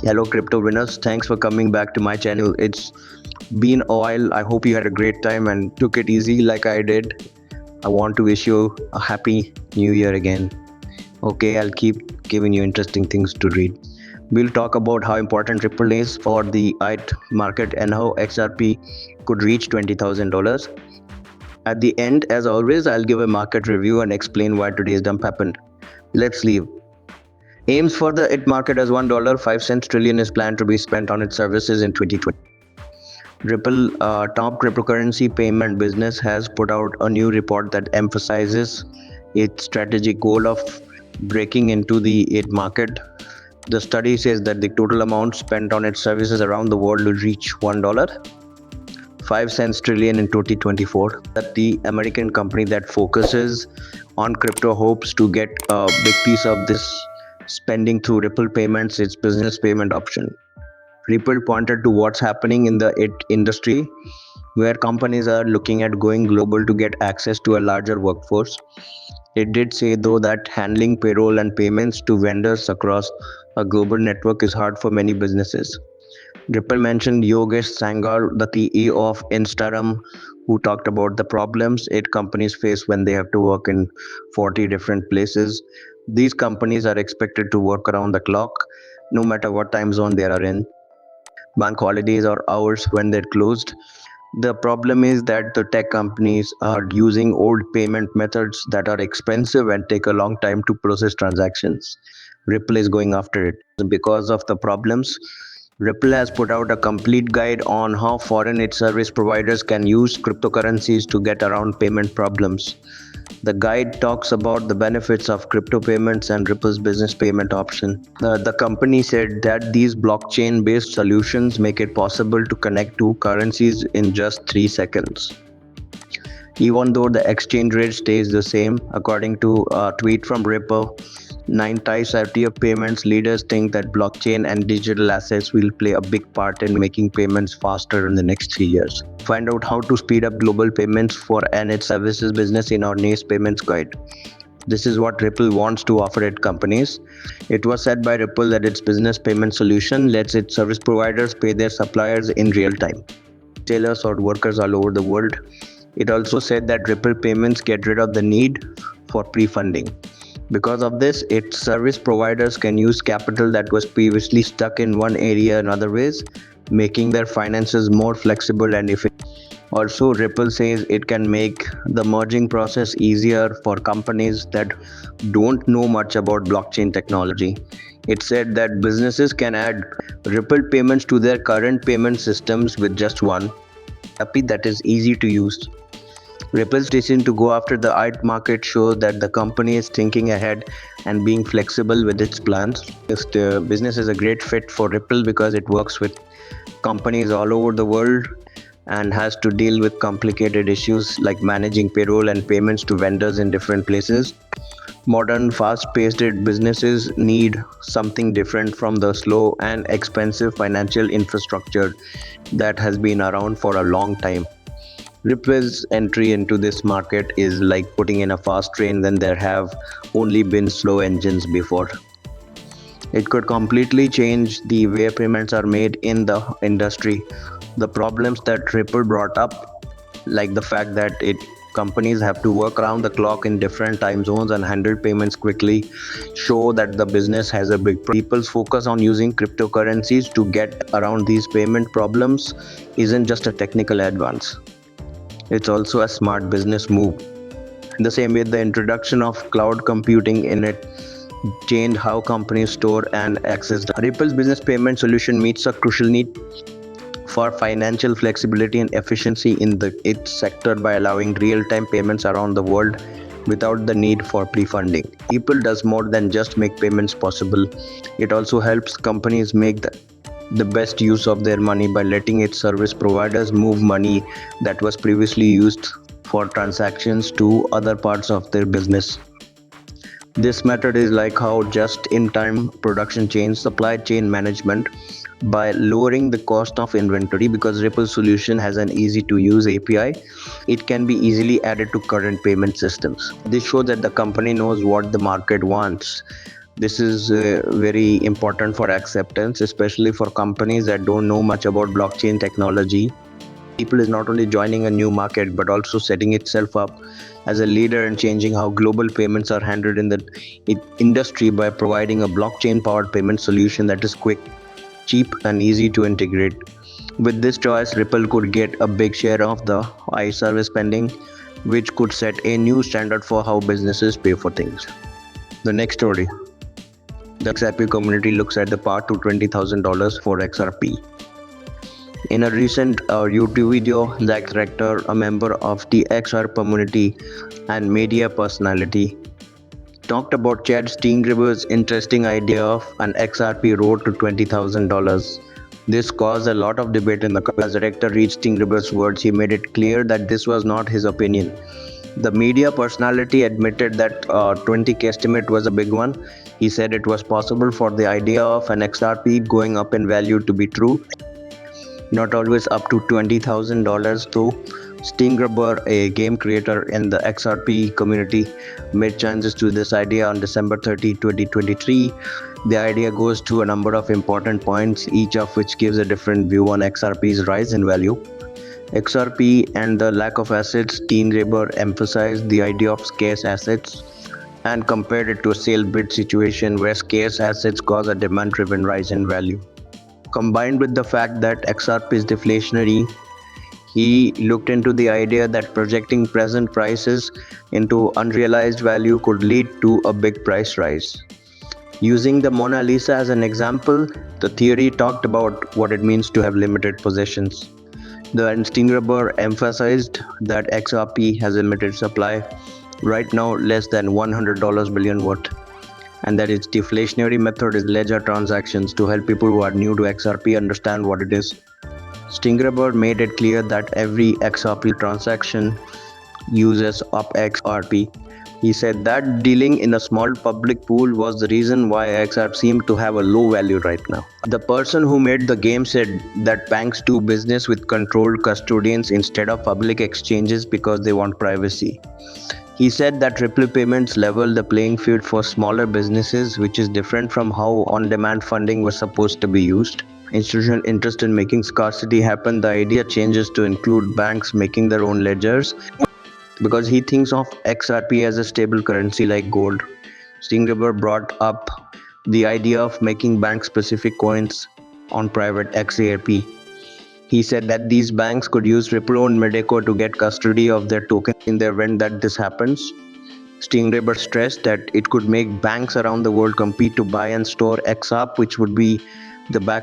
Hello, crypto winners. Thanks for coming back to my channel. It's been a while. I hope you had a great time and took it easy like I did. I want to wish you a happy new year again. Okay, I'll keep giving you interesting things to read. We'll talk about how important Ripple is for the IT market and how XRP could reach $20,000. At the end, as always, I'll give a market review and explain why today's dump happened. Let's leave. Aims for the IT market as $1.05 trillion is planned to be spent on its services in 2020. Ripple, top cryptocurrency payment business, has put out a new report that emphasizes its strategic goal of breaking into the IT market. The study says that the total amount spent on its services around the world will reach $1.05 trillion in 2024. That the American company that focuses on crypto hopes to get a big piece of this spending through Ripple payments, its business payment option. Ripple pointed to what's happening in the industry, where companies are looking at going global to get access to a larger workforce. It did say, though, that handling payroll and payments to vendors across a global network is hard for many businesses. Ripple mentioned Yogesh Sangal, the CEO of Instagram, who talked about the problems companies face when they have to work in 40 different places. These companies are expected to work around the clock, no matter what time zone they are in, bank holidays or hours when they're closed. The problem is that the tech companies are using old payment methods that are expensive and take a long time to process transactions. Ripple is going after it. Because of the problems, Ripple has put out a complete guide on how foreign its service providers can use cryptocurrencies to get around payment problems. The guide talks about the benefits of crypto payments and Ripple's business payment option. The company said that these blockchain-based solutions make it possible to connect two currencies in just 3 seconds. Even though the exchange rate stays the same, according to a tweet from Ripple, 9 types of payments leaders think that blockchain and digital assets will play a big part in making payments faster in the next 3 years. Find out how to speed up global payments for and its services business in our NACE Payments Guide. This is what Ripple wants to offer its companies. It was said by Ripple that its business payment solution lets its service providers pay their suppliers in real time, retailers or workers all over the world. It also said that Ripple payments get rid of the need for pre-funding. Because of this, its service providers can use capital that was previously stuck in one area in other ways, making their finances more flexible and efficient. Also, Ripple says it can make the merging process easier for companies that don't know much about blockchain technology. It said that businesses can add Ripple payments to their current payment systems with just one API that is easy to use. Ripple's decision to go after the IT market shows that the company is thinking ahead and being flexible with its plans. This business is a great fit for Ripple because it works with companies all over the world and has to deal with complicated issues like managing payroll and payments to vendors in different places. Modern, fast-paced businesses need something different from the slow and expensive financial infrastructure that has been around for a long time. Ripple's entry into this market is like putting in a fast train when there have only been slow engines before. It could completely change the way payments are made in the industry. The problems that Ripple brought up, like the fact that companies have to work around the clock in different time zones and handle payments quickly, show that the business has a big problem. People's focus on using cryptocurrencies to get around these payment problems isn't just a technical advance. It's also a smart business move. The same way, the introduction of cloud computing in it changed how companies store and access data. Ripple's business payment solution meets a crucial need for financial flexibility and efficiency in its sector by allowing real-time payments around the world without the need for pre-funding. Ripple does more than just make payments possible. It also helps companies make the best use of their money by letting its service providers move money that was previously used for transactions to other parts of their business. This method is like how just-in-time production change supply chain management by lowering the cost of inventory. Because Ripple solution has an easy-to-use API, it can be easily added to current payment systems. This shows that the company knows what the market wants This is very important for acceptance, especially for companies that don't know much about blockchain technology. People is not only joining a new market but also setting itself up as a leader in changing how global payments are handled in the industry by providing a blockchain powered payment solution that is quick, cheap and easy to integrate. With this choice, Ripple could get a big share of the service spending, which could set a new standard for how businesses pay for things. The next story. The XRP community looks at the path to $20,000 for XRP. In a recent YouTube video, Zach Rector, a member of the XR community and media personality, talked about Chad Steengreber's interesting idea of an XRP road to $20,000. This caused a lot of debate in the comments. As the Rector reached Steengreber's words, he made it clear that this was not his opinion. The media personality admitted that 20k estimate was a big one. He said it was possible for the idea of an XRP going up in value to be true, not always up to $20,000 though. Steengreber, a game creator in the XRP community, made changes to this idea on December 30, 2023. The idea goes through a number of important points, each of which gives a different view on XRP's rise in value. XRP and the lack of assets. Steengreber emphasized the idea of scarce assets and compared it to a sale bid situation where scarce assets cause a demand-driven rise in value. Combined with the fact that XRP is deflationary, he looked into the idea that projecting present prices into unrealized value could lead to a big price rise. Using the Mona Lisa as an example, the theory talked about what it means to have limited possessions. The Steengreber emphasized that XRP has a limited supply, right now less than $100 billion worth, and that its deflationary method is ledger transactions to help people who are new to XRP understand what it is. Steengreber made it clear that every XRP transaction uses up XRP. He said that dealing in a small public pool was the reason why XRP seemed to have a low value right now. The person who made the game said that banks do business with controlled custodians instead of public exchanges because they want privacy. He said that Ripple payments level the playing field for smaller businesses, which is different from how on-demand funding was supposed to be used. Institutional interest in making scarcity happen. The idea changes to include banks making their own ledgers because he thinks of XRP as a stable currency like gold. Steengreber brought up the idea of making bank-specific coins on private XRP. He said that these banks could use Ripple-owned Medeco to get custody of their tokens in the event that this happens. Steengreber stressed that it could make banks around the world compete to buy and store XRP, which would be the backup